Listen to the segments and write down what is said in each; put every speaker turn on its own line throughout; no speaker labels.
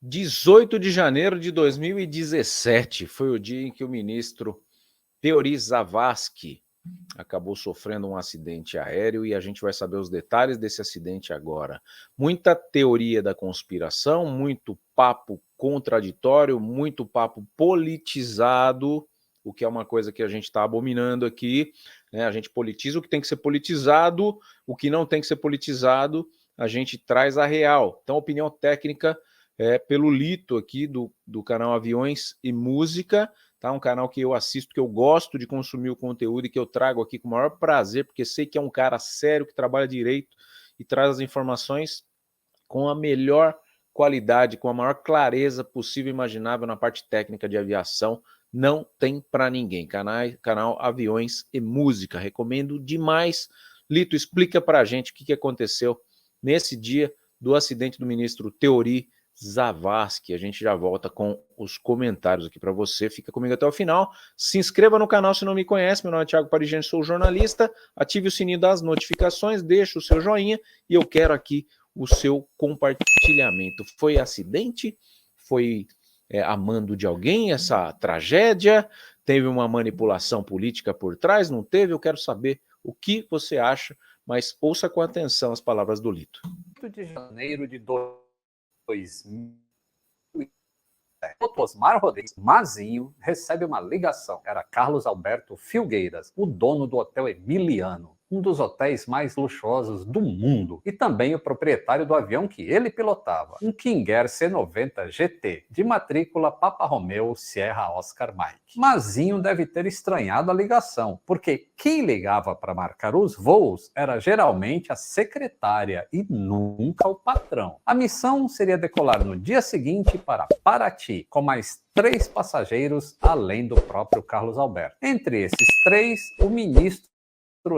18 de janeiro de 2017 foi o dia em que o ministro Teori Zavascki acabou sofrendo um acidente aéreo e a gente vai saber os detalhes desse acidente agora. Muita teoria da conspiração, muito papo contraditório, muito papo politizado, o que é uma coisa que a gente está abominando aqui, né? A gente politiza o que tem que ser politizado, o que não tem que ser politizado, a gente traz a real. Então, opinião técnica pelo Lito aqui do canal Aviões e Música, tá? Um canal que eu assisto, que eu gosto de consumir o conteúdo e que eu trago aqui com o maior prazer, porque sei que é um cara sério, que trabalha direito e traz as informações com a melhor qualidade, com a maior clareza possível e imaginável na parte técnica de aviação. Não tem para ninguém. Canal Aviões e Música. Recomendo demais. Lito, explica para a gente o que aconteceu nesse dia do acidente do ministro Teori Zavascki. A gente já volta com os comentários aqui para você. Fica comigo até o final. Se inscreva no canal se não me conhece. Meu nome é Thiago Parigini, sou jornalista. Ative o sininho das notificações, deixe o seu joinha e eu quero aqui o seu compartilhamento. Foi acidente? Foi a mando de alguém essa tragédia? Teve uma manipulação política por trás? Não teve? Eu quero saber o que você acha, mas ouça com atenção as palavras do Lito.
8 de janeiro de 2000, Osmar Rodrigues Mazinho recebe uma ligação. Era Carlos Alberto Filgueiras, o dono do Hotel Emiliano, um dos hotéis mais luxuosos do mundo, e também o proprietário do avião que ele pilotava, um King Air C-90 GT, de matrícula Papa Romeo Sierra Oscar Mike. Mazinho deve ter estranhado a ligação, porque quem ligava para marcar os voos era geralmente a secretária e nunca o patrão. A missão seria decolar no dia seguinte para Paraty, com mais 3 passageiros, além do próprio Carlos Alberto. Entre esses 3, o ministro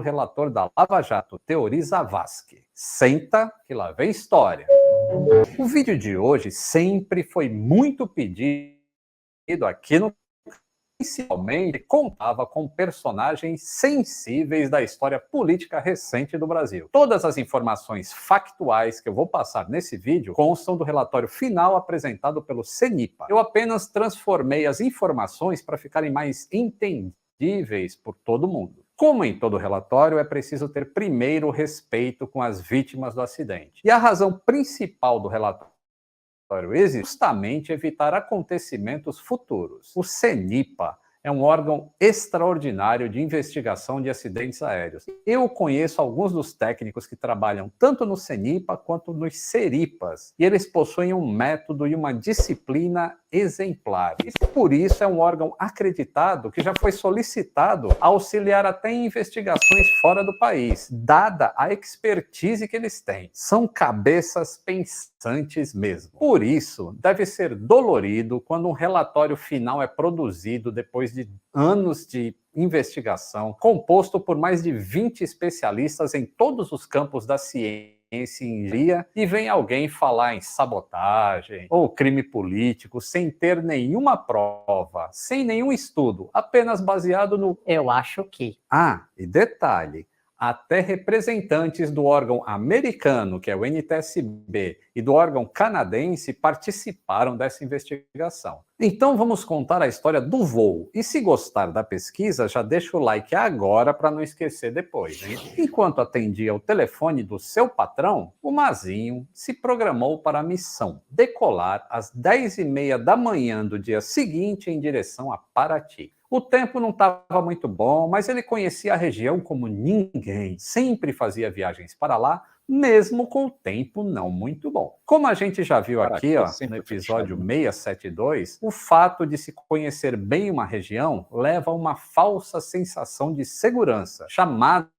relator da Lava Jato, Teori Zavascki. Senta que lá vem história. O vídeo de hoje sempre foi muito pedido aqui no canal, principalmente contava com personagens sensíveis da história política recente do Brasil. Todas as informações factuais que eu vou passar nesse vídeo constam do relatório final apresentado pelo CENIPA. Eu apenas transformei as informações para ficarem mais entendíveis por todo mundo. Como em todo relatório, é preciso ter primeiro respeito com as vítimas do acidente. E a razão principal do relatório é justamente evitar acontecimentos futuros. O CENIPA é um órgão extraordinário de investigação de acidentes aéreos. Eu conheço alguns dos técnicos que trabalham tanto no CENIPA quanto nos CERIPAs, e eles possuem um método e uma disciplina exemplares. E por isso é um órgão acreditado que já foi solicitado a auxiliar até em investigações fora do país, dada a expertise que eles têm. São cabeças pensantes mesmo. Por isso, deve ser dolorido quando um relatório final é produzido depois de anos de investigação, composto por mais de 20 especialistas em todos os campos da ciência e engenharia, e vem alguém falar em sabotagem ou crime político sem ter nenhuma prova, sem nenhum estudo, apenas baseado no "eu acho que". Ah, e detalhe, até representantes do órgão americano, que é o NTSB, e do órgão canadense participaram dessa investigação. Então vamos contar a história do voo. E se gostar da pesquisa, já deixa o like agora para não esquecer depois, hein? Enquanto atendia o telefone do seu patrão, o Mazinho se programou para a missão: decolar às 10h30 da manhã do dia seguinte em direção a Paraty. O tempo não estava muito bom, mas ele conhecia a região como ninguém. Sempre fazia viagens para lá, mesmo com o tempo não muito bom. Como a gente já viu aqui, no episódio 672, o fato de se conhecer bem uma região leva a uma falsa sensação de segurança, chamada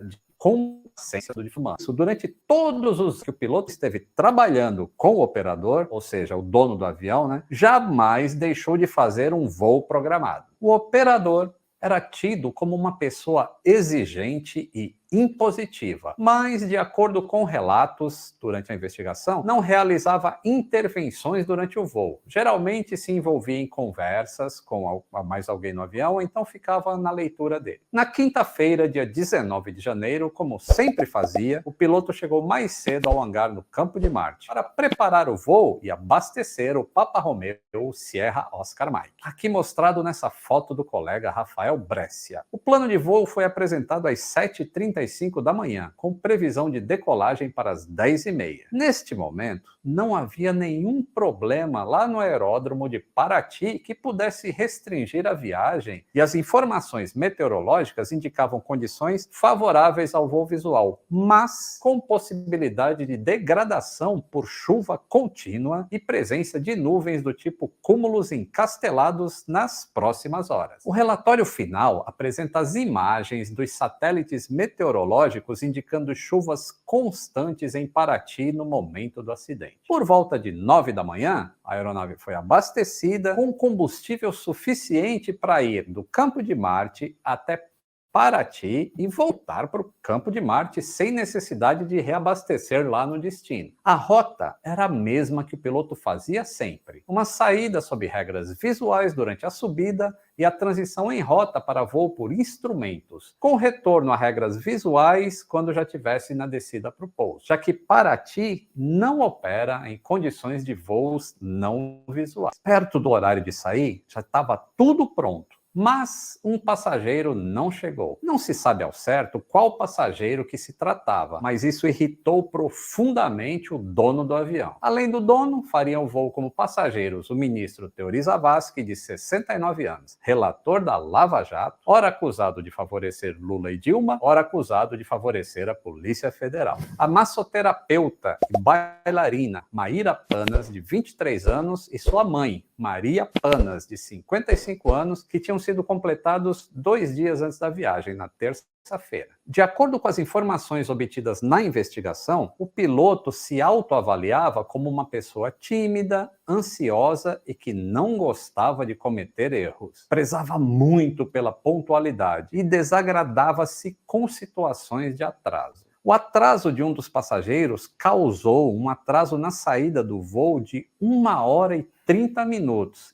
de consciência do fumaça. Durante todos os que o piloto esteve trabalhando com o operador, ou seja, o dono do avião, né, jamais deixou de fazer um voo programado. O operador era tido como uma pessoa exigente e impositiva, mas, de acordo com relatos durante a investigação, não realizava intervenções durante o voo. Geralmente se envolvia em conversas com mais alguém no avião, então ficava na leitura dele. Na quinta-feira, dia 19 de janeiro, como sempre fazia, o piloto chegou mais cedo ao hangar no Campo de Marte para preparar o voo e abastecer o Papa Romeo Sierra Oscar Mike. Aqui mostrado nessa foto do colega Rafael Brescia. O plano de voo foi apresentado às 7h35 da manhã, com previsão de decolagem para as 10h30. Neste momento, não havia nenhum problema lá no aeródromo de Paraty que pudesse restringir a viagem, e as informações meteorológicas indicavam condições favoráveis ao voo visual, mas com possibilidade de degradação por chuva contínua e presença de nuvens do tipo cúmulos encastelados nas próximas horas. O relatório final apresenta as imagens dos satélites meteorológicos indicando chuvas constantes em Paraty no momento do acidente. Por volta de 9 da manhã, a aeronave foi abastecida com combustível suficiente para ir do Campo de Marte até Paraty e voltar para o Campo de Marte sem necessidade de reabastecer lá no destino. A rota era a mesma que o piloto fazia sempre. Uma saída sob regras visuais durante a subida e a transição em rota para voo por instrumentos, com retorno a regras visuais quando já estivesse na descida para o pouso, já que Paraty não opera em condições de voos não visuais. Perto do horário de sair, já estava tudo pronto. Mas um passageiro não chegou. Não se sabe ao certo qual passageiro que se tratava, mas isso irritou profundamente o dono do avião. Além do dono, fariam o voo como passageiros o ministro Teori Zavascki, de 69 anos, relator da Lava Jato, ora acusado de favorecer Lula e Dilma, ora acusado de favorecer a Polícia Federal. A massoterapeuta e bailarina Maíra Panas, de 23 anos, e sua mãe, Maria Panas, de 55 anos, que tinham sido completados 2 dias antes da viagem, na terça-feira. De acordo com as informações obtidas na investigação, o piloto se autoavaliava como uma pessoa tímida, ansiosa e que não gostava de cometer erros. Prezava muito pela pontualidade e desagradava-se com situações de atraso. O atraso de um dos passageiros causou um atraso na saída do voo de 1h30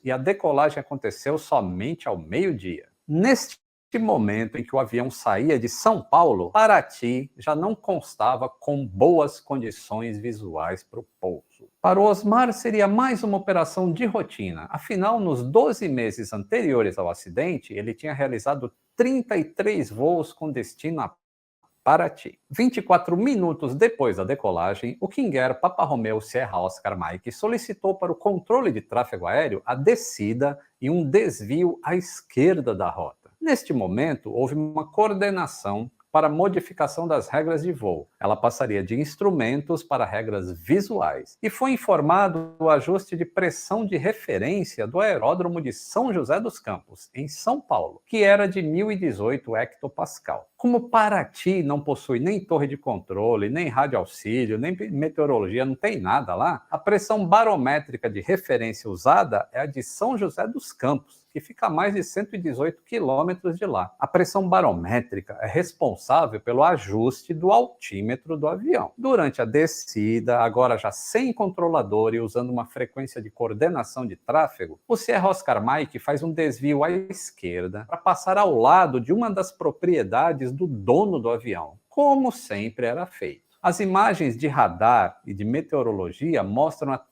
e a decolagem aconteceu somente ao meio-dia. Neste momento em que o avião saía de São Paulo, Paraty já não constava com boas condições visuais para o pouso. Para o Osmar seria mais uma operação de rotina, afinal, nos 12 meses anteriores ao acidente, ele tinha realizado 33 voos com destino a Paraty. 24 minutos depois da decolagem, o King Air Papa Romeo Sierra Oscar Mike solicitou para o controle de tráfego aéreo a descida e um desvio à esquerda da rota. Neste momento, houve uma coordenação para modificação das regras de voo. Ela passaria de instrumentos para regras visuais. E foi informado o ajuste de pressão de referência do aeródromo de São José dos Campos, em São Paulo, que era de 1018 hectopascal. Como Paraty não possui nem torre de controle, nem rádio auxílio, nem meteorologia, não tem nada lá, a pressão barométrica de referência usada é a de São José dos Campos, que fica a mais de 118 quilômetros de lá. A pressão barométrica é responsável pelo ajuste do altímetro do avião. Durante a descida, agora já sem controlador e usando uma frequência de coordenação de tráfego, o Sierra Oscar Mike faz um desvio à esquerda para passar ao lado de uma das propriedades do dono do avião, como sempre era feito. As imagens de radar e de meteorologia mostram a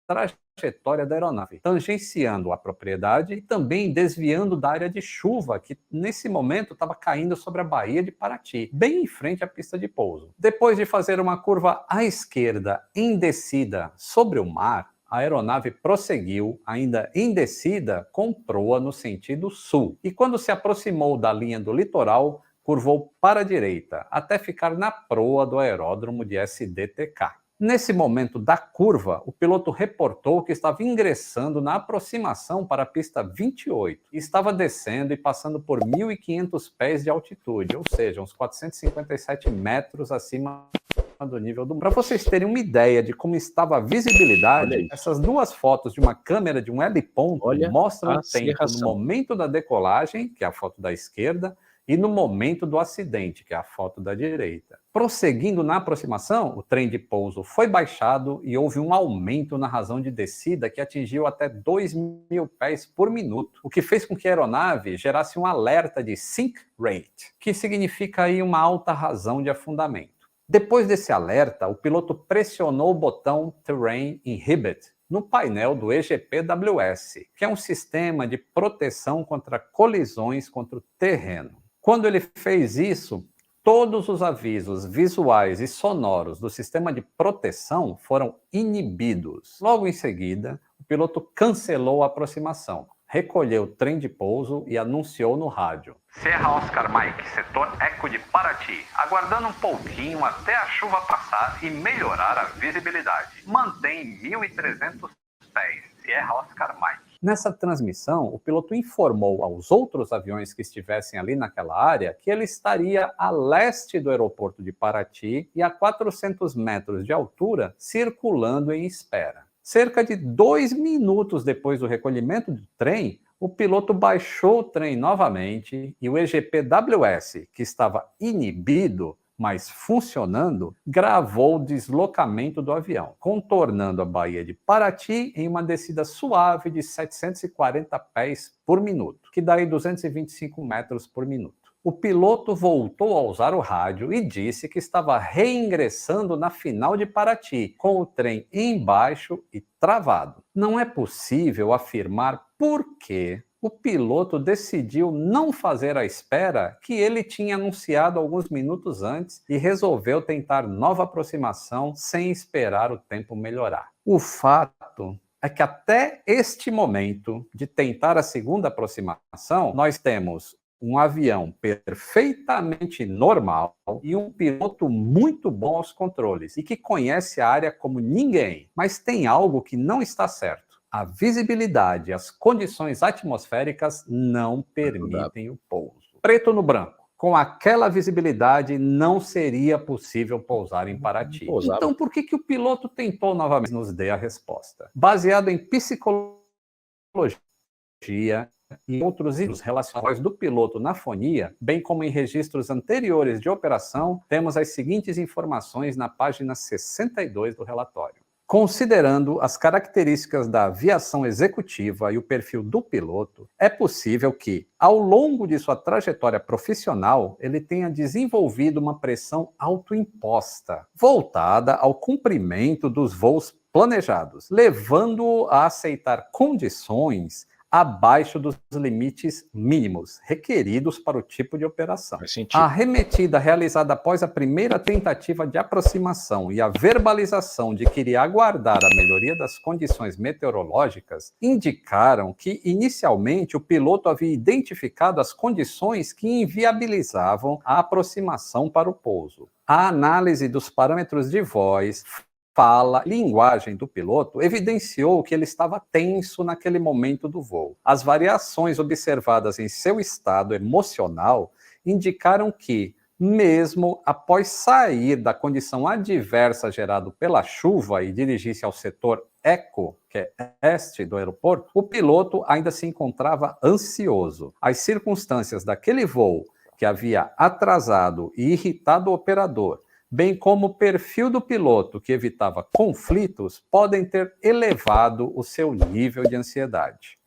trajetória da aeronave, tangenciando a propriedade e também desviando da área de chuva que nesse momento estava caindo sobre a Baía de Paraty, bem em frente à pista de pouso. Depois de fazer uma curva à esquerda em descida sobre o mar, a aeronave prosseguiu, ainda em descida, com proa no sentido sul. E quando se aproximou da linha do litoral, curvou para a direita, até ficar na proa do aeródromo de SDTK. Nesse momento da curva, o piloto reportou que estava ingressando na aproximação para a pista 28 e estava descendo e passando por 1.500 pés de altitude, ou seja, uns 457 metros acima do nível do mar. Para vocês terem uma ideia de como estava a visibilidade, essas duas fotos de uma câmera de um heliponto mostram o tempo no momento da decolagem, que é a foto da esquerda, e no momento do acidente, que é a foto da direita. Prosseguindo na aproximação, o trem de pouso foi baixado e houve um aumento na razão de descida que atingiu até 2.000 pés por minuto, o que fez com que a aeronave gerasse um alerta de sink rate, que significa aí uma alta razão de afundamento. Depois desse alerta, o piloto pressionou o botão Terrain Inhibit no painel do EGPWS, que é um sistema de proteção contra colisões contra o terreno. Quando ele fez isso, todos os avisos visuais e sonoros do sistema de proteção foram inibidos. Logo em seguida, o piloto cancelou a aproximação, recolheu o trem de pouso e anunciou no rádio: Sierra Oscar Mike, setor Eco de Paraty, aguardando um pouquinho até a chuva passar e melhorar a visibilidade. Mantém 1.300 pés, Sierra Oscar Mike. Nessa transmissão, o piloto informou aos outros aviões que estivessem ali naquela área que ele estaria a leste do aeroporto de Paraty e a 400 metros de altura, circulando em espera. Cerca de 2 minutos depois do recolhimento do trem, o piloto baixou o trem novamente e o EGPWS, que estava inibido, mas funcionando, gravou o deslocamento do avião, contornando a Baía de Paraty em uma descida suave de 740 pés por minuto, que dá aí 225 metros por minuto. O piloto voltou a usar o rádio e disse que estava reingressando na final de Paraty, com o trem embaixo e travado. Não é possível afirmar por que o piloto decidiu não fazer a espera que ele tinha anunciado alguns minutos antes e resolveu tentar nova aproximação sem esperar o tempo melhorar. O fato é que até este momento de tentar a segunda aproximação, nós temos um avião perfeitamente normal e um piloto muito bom aos controles e que conhece a área como ninguém. Mas tem algo que não está certo. A visibilidade e as condições atmosféricas não permitem o pouso. Preto no branco. Com aquela visibilidade, não seria possível pousar em Paraty. Então, por que o piloto tentou novamente? Nos dê a resposta. Baseado em psicologia e outros itens relacionados do piloto na fonia, bem como em registros anteriores de operação, temos as seguintes informações na página 62 do relatório. Considerando as características da aviação executiva e o perfil do piloto, é possível que, ao longo de sua trajetória profissional, ele tenha desenvolvido uma pressão autoimposta, voltada ao cumprimento dos voos planejados, levando-o a aceitar condições abaixo dos limites mínimos requeridos para o tipo de operação. A arremetida realizada após a primeira tentativa de aproximação e a verbalização de que iria aguardar a melhoria das condições meteorológicas indicaram que, inicialmente, o piloto havia identificado as condições que inviabilizavam a aproximação para o pouso. A análise dos parâmetros de voz, fala, linguagem do piloto evidenciou que ele estava tenso naquele momento do voo. As variações observadas em seu estado emocional indicaram que, mesmo após sair da condição adversa gerada pela chuva e dirigir-se ao setor Eco, que é este do aeroporto, o piloto ainda se encontrava ansioso. As circunstâncias daquele voo, que havia atrasado e irritado o operador, bem como o perfil do piloto que evitava conflitos, podem ter elevado o seu nível de ansiedade.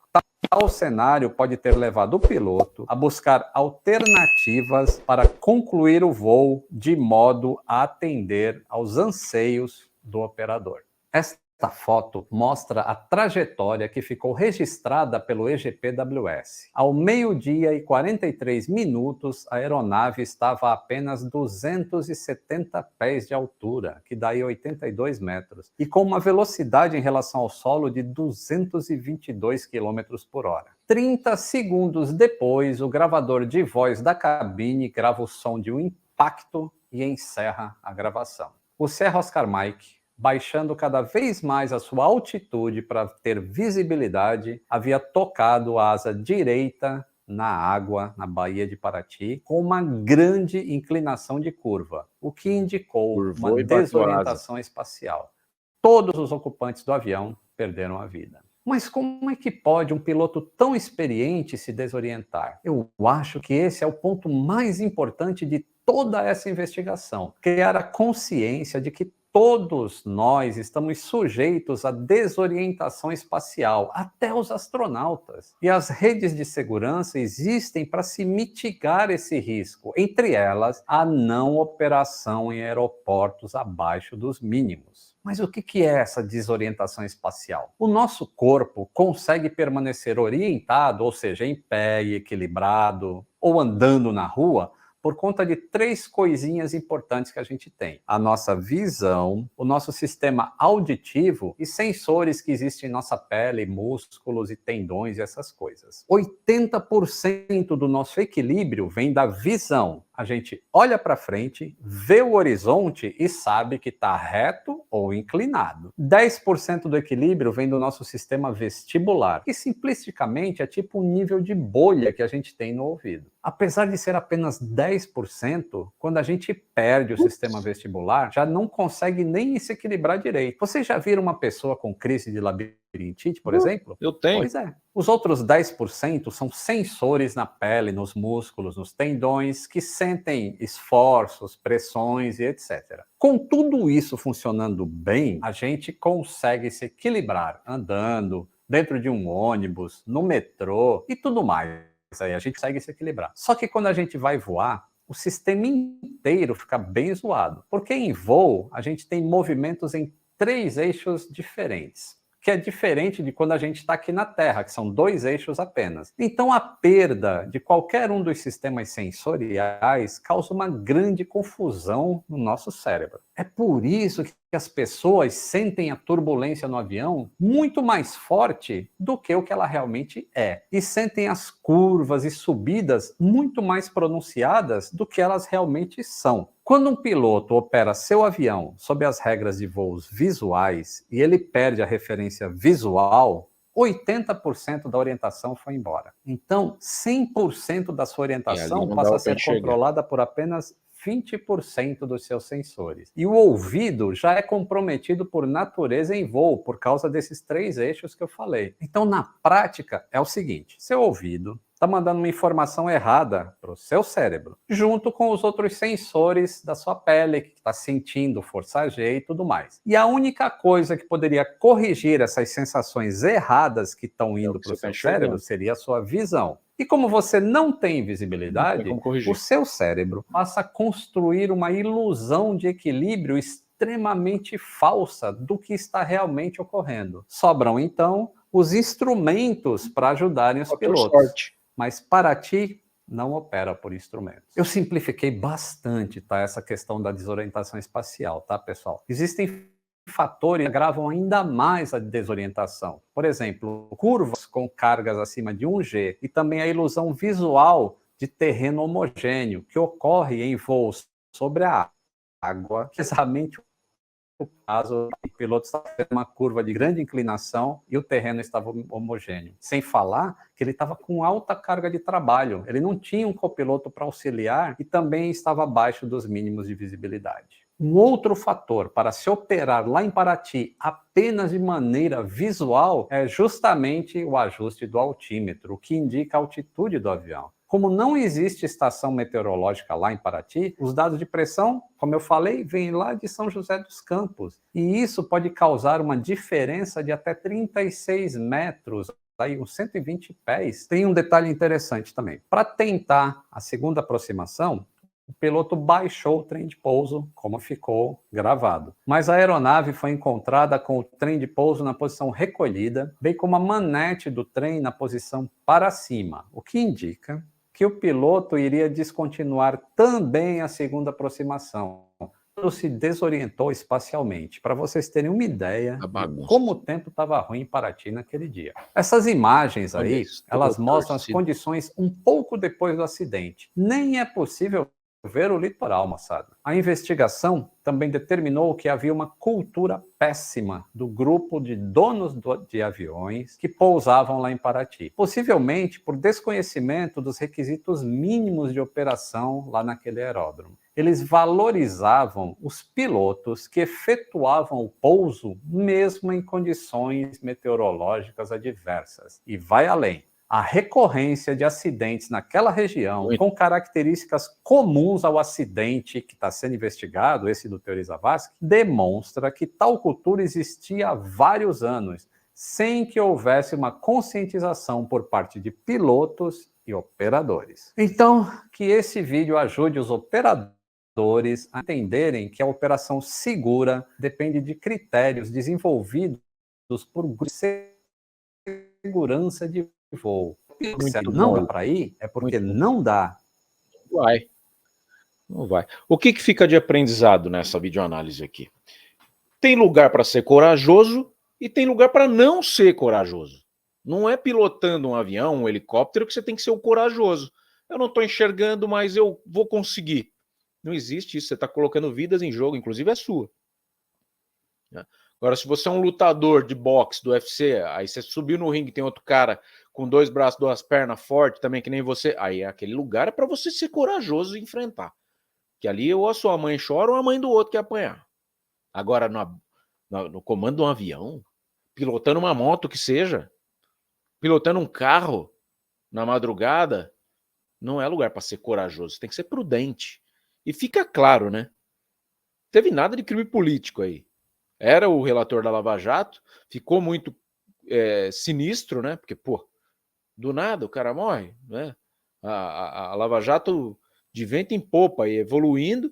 Tal cenário pode ter levado o piloto a buscar alternativas para concluir o voo de modo a atender aos anseios do operador. Esta foto mostra a trajetória que ficou registrada pelo EGPWS. Ao 12h43, a aeronave estava a apenas 270 pés de altura, que dá aí 82 metros, e com uma velocidade em relação ao solo de 222 km por hora. 30 segundos depois, o gravador de voz da cabine grava o som de um impacto e encerra a gravação. O Sierra Oscar Mike, baixando cada vez mais a sua altitude para ter visibilidade, havia tocado a asa direita na água, na Baía de Paraty, com uma grande inclinação de curva, o que indicou uma desorientação espacial. Todos os ocupantes do avião perderam a vida. Mas como é que pode um piloto tão experiente se desorientar? Eu acho que esse é o ponto mais importante de toda essa investigação: criar a consciência de que todos nós estamos sujeitos à desorientação espacial, até os astronautas. E as redes de segurança existem para se mitigar esse risco, entre elas a não operação em aeroportos abaixo dos mínimos. Mas o que é essa desorientação espacial? O nosso corpo consegue permanecer orientado, ou seja, em pé e equilibrado, ou andando na rua, por conta de 3 coisinhas importantes que a gente tem: a nossa visão, o nosso sistema auditivo e sensores que existem em nossa pele, músculos e tendões e essas coisas. 80% do nosso equilíbrio vem da visão. A gente olha para frente, vê o horizonte e sabe que está reto ou inclinado. 10% do equilíbrio vem do nosso sistema vestibular, que simplisticamente é tipo um nível de bolha que a gente tem no ouvido. Apesar de ser apenas 10%, quando a gente perde o sistema vestibular, já não consegue nem se equilibrar direito. Vocês já viram uma pessoa com crise de labirintite, por exemplo?
Eu tenho.
Pois é. Os outros 10% são sensores na pele, nos músculos, nos tendões, que sentem esforços, pressões e etc. Com tudo isso funcionando bem, a gente consegue se equilibrar andando, dentro de um ônibus, no metrô e tudo mais. Aí a gente consegue se equilibrar. Só que quando a gente vai voar, o sistema inteiro fica bem zoado. Porque em voo, a gente tem movimentos em 3 eixos diferentes, que é diferente de quando a gente está aqui na Terra, que são 2 eixos apenas. Então, a perda de qualquer um dos sistemas sensoriais causa uma grande confusão no nosso cérebro. É por isso que as pessoas sentem a turbulência no avião muito mais forte do que o que ela realmente é. E sentem as curvas e subidas muito mais pronunciadas do que elas realmente são. Quando um piloto opera seu avião sob as regras de voos visuais e ele perde a referência visual, 80% da orientação foi embora. Então, 100% da sua orientação passa a ser controlada por apenas 20% dos seus sensores. E o ouvido já é comprometido por natureza em voo, por causa desses 3 eixos que eu falei. Então, na prática, é o seguinte: seu ouvido está mandando uma informação errada para o seu cérebro, junto com os outros sensores da sua pele, que está sentindo força G e tudo mais. E a única coisa que poderia corrigir essas sensações erradas que estão indo para o seu cérebro seria a sua visão. E como você não tem visibilidade, o seu cérebro passa a construir uma ilusão de equilíbrio extremamente falsa do que está realmente ocorrendo. Sobram, então, os instrumentos para ajudarem os pilotos. Mas Paraty não opera por instrumentos. Eu simplifiquei bastante, tá, essa questão da desorientação espacial, tá, pessoal? Existem fatores que agravam ainda mais a desorientação. Por exemplo, curvas com cargas acima de 1G e também a ilusão visual de terreno homogêneo, que ocorre em voos sobre a água, que é exatamente o caso, o piloto estava fazendo uma curva de grande inclinação e o terreno estava homogêneo. Sem falar que ele estava com alta carga de trabalho, ele não tinha um copiloto para auxiliar e também estava abaixo dos mínimos de visibilidade. Um outro fator para se operar lá em Paraty apenas de maneira visual é justamente o ajuste do altímetro, o que indica a altitude do avião. Como não existe estação meteorológica lá em Paraty, os dados de pressão, como eu falei, vêm lá de São José dos Campos. E isso pode causar uma diferença de até 36 metros, aí uns 120 pés. Tem um detalhe interessante também. Para tentar a segunda aproximação, o piloto baixou o trem de pouso, como ficou gravado. Mas a aeronave foi encontrada com o trem de pouso na posição recolhida, bem como a manete do trem na posição para cima, o que indica que o piloto iria descontinuar também a segunda aproximação. Ele se desorientou espacialmente, para vocês terem uma ideia de como o tempo estava ruim em Paraty naquele dia. Essas imagens aí, elas mostram as condições um pouco depois do acidente. Nem é possível ver o litoral, moçada. A investigação também determinou que havia uma cultura péssima do grupo de donos de aviões que pousavam lá em Paraty, possivelmente por desconhecimento dos requisitos mínimos de operação lá naquele aeródromo. eles valorizavam os pilotos que efetuavam o pouso mesmo em condições meteorológicas adversas. E vai além. A recorrência de acidentes naquela região, com características comuns ao acidente que está sendo investigado, esse do Teori Zavascki, demonstra que tal cultura existia há vários anos, sem que houvesse uma conscientização por parte de pilotos e operadores. Então, que esse vídeo ajude os operadores a entenderem que a operação segura depende de critérios desenvolvidos por grupos de segurança de voo. Se não dá para ir, é porque não dá.
Vai. Não vai. O que fica de aprendizado nessa videoanálise aqui? Tem lugar para ser corajoso e tem lugar para não ser corajoso. Não é pilotando um avião, um helicóptero, que você tem que ser o corajoso. Eu não estou enxergando, mas eu vou conseguir. Não existe isso. Você está colocando vidas em jogo, inclusive a sua. Agora, se você é um lutador de boxe do UFC, aí você subiu no ringue e tem outro cara com 2 braços, 2 pernas, forte também, que nem você, aí aquele lugar é para você ser corajoso e enfrentar. Que ali ou a sua mãe chora ou a mãe do outro quer apanhar. Agora, no comando de um avião, pilotando uma moto que seja, pilotando um carro na madrugada, não é lugar para ser corajoso, tem que ser prudente. E fica claro, né? Teve nada de crime político aí. Era o relator da Lava Jato, ficou muito sinistro, né? Porque, pô, do nada o cara morre, né? A Lava Jato de vento em popa e evoluindo,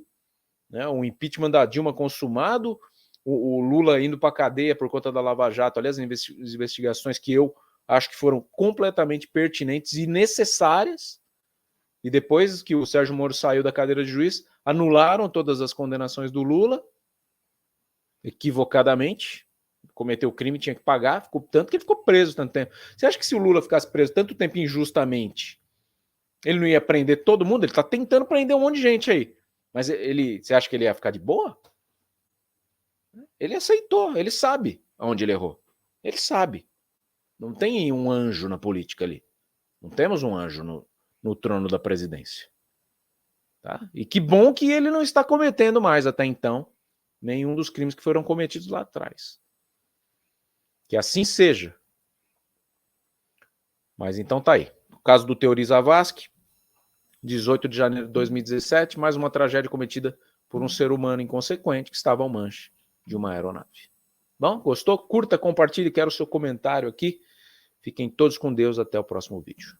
né? Um impeachment da Dilma consumado, o Lula indo para a cadeia por conta da Lava Jato, aliás, as investigações que eu acho que foram completamente pertinentes e necessárias, e depois que o Sérgio Moro saiu da cadeira de juiz, anularam todas as condenações do Lula, equivocadamente, cometeu crime, tinha que pagar, ficou tanto que ele ficou preso tanto tempo. Você acha que se o Lula ficasse preso tanto tempo injustamente, ele não ia prender todo mundo? Ele tá tentando prender um monte de gente aí. Mas você acha que ele ia ficar de boa? Ele aceitou, ele sabe onde ele errou. Ele sabe. Não tem um anjo na política ali. Não temos um anjo no trono da presidência. Tá? E que bom que ele não está cometendo mais até então nenhum dos crimes que foram cometidos lá atrás. Que assim seja. Mas então tá aí. O caso do Teori Zavascki, 18 de janeiro de 2017, mais uma tragédia cometida por um ser humano inconsequente que estava ao manche de uma aeronave. Bom, gostou? Curta, compartilhe, quero o seu comentário aqui. Fiquem todos com Deus, até o próximo vídeo.